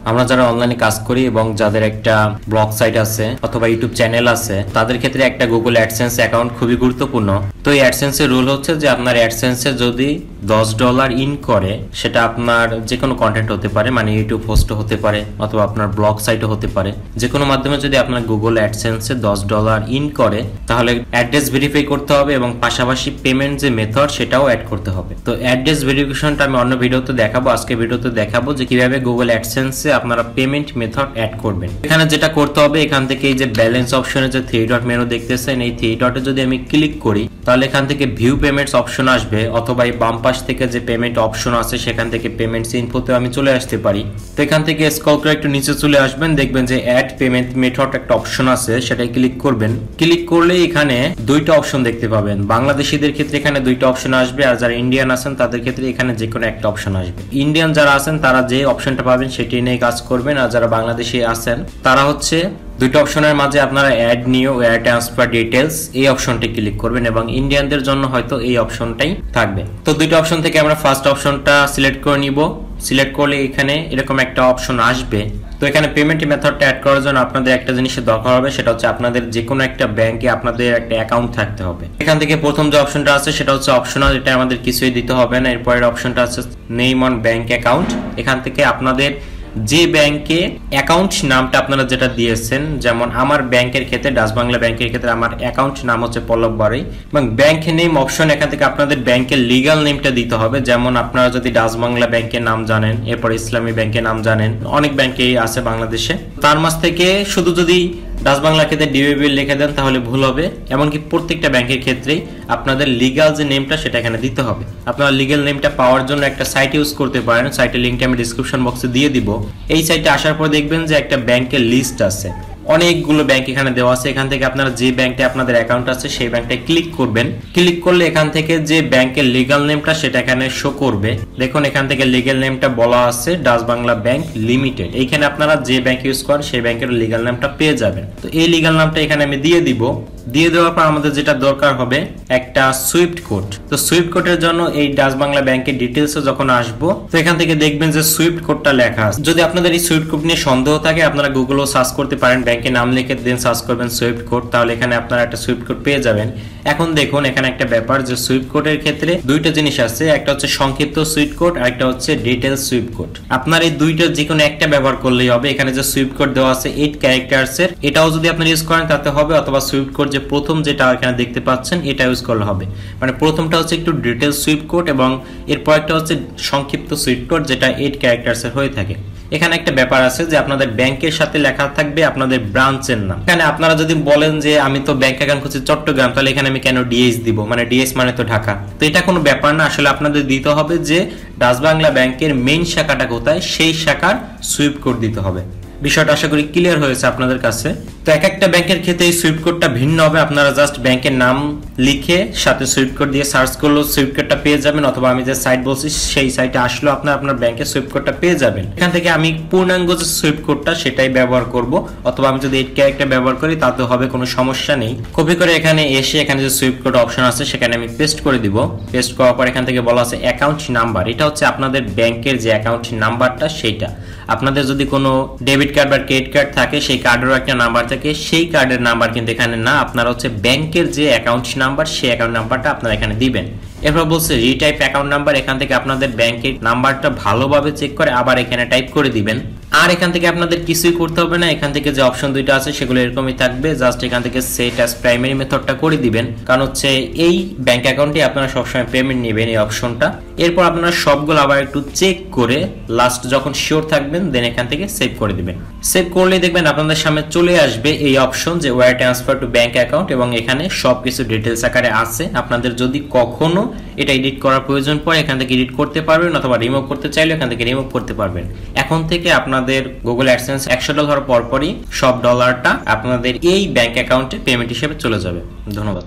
আমরা যারা অনলাইনে কাজ করি এবং যাদের একটা ব্লগ সাইট আছে অথবা ইউটিউব চ্যানেল আছে তাদের ক্ষেত্রে একটা গুগল অ্যাডসেন্স অ্যাকাউন্ট খুবই গুরুত্বপূর্ণ। তো এই অ্যাডসেন্সের রুল হচ্ছে যে আপনার অ্যাডসেন্সে যদি $10 ইন করে, সেটা আপনার যে কোনো কন্টেন্ট হতে পারে, মানে ইউটিউব হোস্ট হতে পারে অথবা আপনার ব্লগ সাইটও হতে পারে, যে কোনো মাধ্যমে যদি আপনার গুগল অ্যাডসেন্সে $10 ইন করে তাহলে অ্যাড্রেস ভেরিফাই করতে হবে এবং পাশাপাশি পেমেন্ট যে মেথড সেটাও অ্যাড করতে হবে। তো অ্যাড্রেস ভেরিফিকেশনটা আমি অন্য ভিডিওতে দেখাবো, আজকে ভিডিওতে দেখাবো যে কিভাবে গুগল অ্যাডসেন্সে আপনারা পেমেন্ট মেথড অ্যাড করবেন। এখানে যেটা করতে হবে, এখান থেকে এই যে ব্যালেন্স অপশনে যে 3 ডট মেনু দেখতেছেন, এই 3 ডটে যদি আমি ক্লিক করি তাহলে এখান থেকে ভিউ পেমেন্টস অপশন আসবে, অথবা এই বাম পাশ থেকে যে পেমেন্ট অপশন আছে সেখান থেকে পেমেন্টস ইনফোতে আমি চলে আসতে পারি। তো এখান থেকে স্ক্রল করে একটু নিচে চলে আসবেন, দেখবেন যে অ্যাড পেমেন্ট মেথড একটা অপশন আছে, সেটাই ক্লিক করবেন। ক্লিক করলে এখানে দুইটা অপশন দেখতে পাবেন। বাংলাদেশিদের ক্ষেত্রে এখানে দুইটা অপশন আসবে, আর যারা ইন্ডিয়ান আছেন তাদের ক্ষেত্রে এখানে যে কোনো একটা অপশন আসবে। ইন্ডিয়ান যারা আছেন তারা যে অপশনটা পাবেন সেটি নিয়ে কাজ করবেন, আর যারা বাংলাদেশি আছেন তারা হচ্ছে দুইটা অপশনের মাঝে আপনারা add new wire transfer details এই অপশনটি ক্লিক করবেন, এবং ইন্ডিয়ানদের জন্য হয়তো এই অপশনটাই থাকবে। তো দুইটা অপশন থেকে আমরা ফার্স্ট অপশনটা সিলেক্ট করে নিব। সিলেক্ট করলে এখানে এরকম একটা অপশন আসবে। তো এখানে পেমেন্ট মেথডটা অ্যাড করার জন্য আপনাদের একটা জিনিসের দরকার হবে, সেটা হচ্ছে আপনাদের যে কোনো একটা ব্যাংকে আপনাদের একটা অ্যাকাউন্ট থাকতে হবে। এখান থেকে প্রথম যে অপশনটা আছে সেটা হচ্ছে অপশনাল, এটা আমাদের কিছুই দিতে হবে না। এরপরের অপশনটা আছে নেম অন ব্যাংক অ্যাকাউন্ট। এখান থেকে আপনাদের যে ব্যাংকে অ্যাকাউন্ট নামটা আপনারা যেটা দিয়েছেন, যেমন আমার ব্যাংকের ক্ষেত্রে ডাচ বাংলা ব্যাংকের ক্ষেত্রে আমার অ্যাকাউন্ট নাম হচ্ছে পল্লব বাড়ি, এবং ব্যাংক নেম অপশন এখান থেকে আপনাদের ব্যাংকের লিগ্যাল নেমটা দিতে হবে। যেমন আপনারা যদি ডাচ বাংলা ব্যাংকের নাম জানেন, এরপর ইসলামী ব্যাংকের নাম জানেন, অনেক ব্যাংকেই আছে বাংলাদেশে, তার মাঝ থেকে শুধু যদি ডাচ বাংলার ক্ষেত্রে ডিবিবি লিখে দেন তাহলে ভুল হবে। এমনকি প্রত্যেকটা ব্যাংকের ক্ষেত্রেই আপনাদের লিগ্যাল যে নেমটা সেটা এখানে দিতে হবে। আপনারা লিগ্যাল নেমটা পাওয়ার জন্য একটা সাইট ইউজ করতে পারেন, সাইটের লিঙ্কটা আমি ডিসক্রিপশন বক্সে দিয়ে দিব। এই সাইটে আসার পর দেখবেন যে একটা ব্যাংকের লিস্ট আছে, অনেকগুলো ব্যাংক এখানে দেওয়া আছে। এখান থেকে আপনারা যে ব্যাংকে আপনাদের অ্যাকাউন্ট আছে সেই ব্যাংকটায় ক্লিক করবেন। ক্লিক করলে এখান থেকে যে ব্যাংকের লিগ্যাল নেমটা সেটা এখানে শো করবে। দেখুন এখান থেকে লিগ্যাল নেমটা বলা আছে ডাচ বাংলা ব্যাংক লিমিটেড। এইখানে আপনারা যে ব্যাংক ইউজ করেন সেই ব্যাংকের লিগ্যাল নামটা পেয়ে যাবেন। তো এই লিগ্যাল নামটা এখানে আমি দিয়ে দিব। দিয়ে দেওয়ার পর আমাদের যেটা দরকার হবে একটা সুইফট কোড। তো সুইফট কোডের জন্য এই ডাচ বাংলা ব্যাংকের ডিটেলসে যখন আসবো, তো এখান থেকে দেখবেন যে সুইফট কোডটা লেখা আছে। যদি আপনাদের এই সুইফট কোড নিয়ে সন্দেহ থাকে আপনারা গুগলও সার্চ করতে পারেন, ব্যাংকের নাম লিখে দেন সার্চ করবেন সুইফট কোড, তাহলে এখানে আপনারা একটা সুইফট কোড পেয়ে যাবেন। এখন দেখুন এখানে একটা ব্যাপার যে সুইফট কোডের ক্ষেত্রে দুইটা জিনিস আছে, একটা হচ্ছে সংক্ষিপ্ত সুইফট কোড আর একটা হচ্ছে ডিটেলস সুইফট কোড। আপনার এই দুইটা যে কোনো একটা ব্যবহার করলেই হবে। এখানে যে সুইফট কোড দেওয়া আছে 8 ক্যারেক্টারসের, এটাও যদি আপনি ইউজ করেন তাতে হবে, অথবা সুইফট কোড যে প্রথম যেটা এখানে দেখতে পাচ্ছেন এটা ইউজ করলে হবে। মানে প্রথমটা হচ্ছে একটু ডিটেলস সুইফট কোড এবং এরপর একটা হচ্ছে সংক্ষিপ্ত সুইফট কোড যেটা 8 ক্যারেক্টারসের হয়ে থাকে। এখানে একটা ব্যাপার আছে যে আপনাদের ব্যাংকের সাথে লেখা থাকবে আপনাদের ব্রাঞ্চের নাম। এখানে আপনারা যদি বলেন যে আমি তো ব্যাংক অ্যাকাউন্ট করছি চট্টগ্রাম, তাহলে এখানে আমি কেন ডিএস দিব, মানে ডিএস মানে তো ঢাকা। তো এটা কোনো ব্যাপার না, আসলে আপনাদের দিতে হবে যে ডাচ বাংলা ব্যাংকের মেইন শাখাটা কোথায় সেই শাখার সুইফট কোড দিতে হবে। বিষয়টা আশা করি ক্লিয়ার হয়েছে আপনাদের কাছে। তো এক একটা ব্যাংকের ক্ষেত্রে এই সুইফট কোডটা ভিন্ন হবে। আপনারা জাস্ট ব্যাংকের নাম লিখে সাথে সুইফট কোড দিয়ে সার্চ করলেও সুইফট কোডটা পেয়ে যাবেন, অথবা আমি যে সাইট বলছি সেই সাইটে আসলেও আপনার ব্যাংকের সুইফট কোডটা পেয়ে যাবেন। এখান থেকে আমি পূর্ণাঙ্গ যে সুইফট কোডটা সেটাই ব্যবহার করব, অথবা আমি যদি 8 ক্যারেক্টার ব্যবহার করি তাতে হবে, কোনো সমস্যা নেই। কপি করে এখানে এসে এখানে যে সুইফট কোড অপশন আছে সেখানে আমি পেস্ট করে দিব। পেস্ট করার পর এখান থেকে বলা আছে অ্যাকাউন্ট নাম্বার, এটা হচ্ছে আপনাদের ব্যাংকের যে অ্যাকাউন্ট নাম্বারটা সেইটা। আপনাদের যদি কোনো ডেবিট কার্ড বা ক্রেডিট কার্ড থাকে সেই কার্ডেরও একটা নাম্বার থাকে, সেই কার্ডের নাম্বার কিন্তু এখানে না, আপনারা হচ্ছে ব্যাংকের যে অ্যাকাউন্ট নাম্বার সেই অ্যাকাউন্ট নাম্বারটা আপনারা এখানে দিবেন। এরপর বলছে রিটাইপ অ্যাকাউন্ট নাম্বার, এখান থেকে আপনাদের ব্যাংকের নাম্বারটা ভালোভাবে চেক করে আবার এখানে টাইপ করে দিবেন। আর এখান থেকে আপনাদের কিছুই করতে হবে না, এখান থেকে যে অপশন দুইটা আছে সেগুলো এরকমই থাকবে। জাস্ট এখান থেকে সেট অ্যাজ প্রাইমারি মেথডটা করে দিবেন, কারণ হচ্ছে এই ব্যাংক অ্যাকাউন্টে আপনারা সবসময় পেমেন্ট নেবেন এই অপশনটা। এরপর আপনারা সবগুলো আবার একটু চেক করে লাস্ট যখন শিওর থাকবেন দেন এখান থেকে সেভ করে দিবেন। সেভ করলেই দেখবেন আপনাদের সামনে চলে আসবে এই অপশন যে wire transfer to bank account, এবং এখানে সবকিছু ডিটেলস আকারে আছে। আপনাদের যদি কখনো এটা এডিট করার প্রয়োজন পড়ে এখান থেকে এডিট করতে পারবেন, অথবা রিমুভ করতে চাইলে এখান থেকে রিমুভ করতে পারবেন। এখন থেকে আপনাদের গুগল অ্যাডসেন্স $100 পরপরই সব ডলারটা আপনাদের এই ব্যাংক অ্যাকাউন্টে পেমেন্ট হিসেবে চলে যাবে। ধন্যবাদ।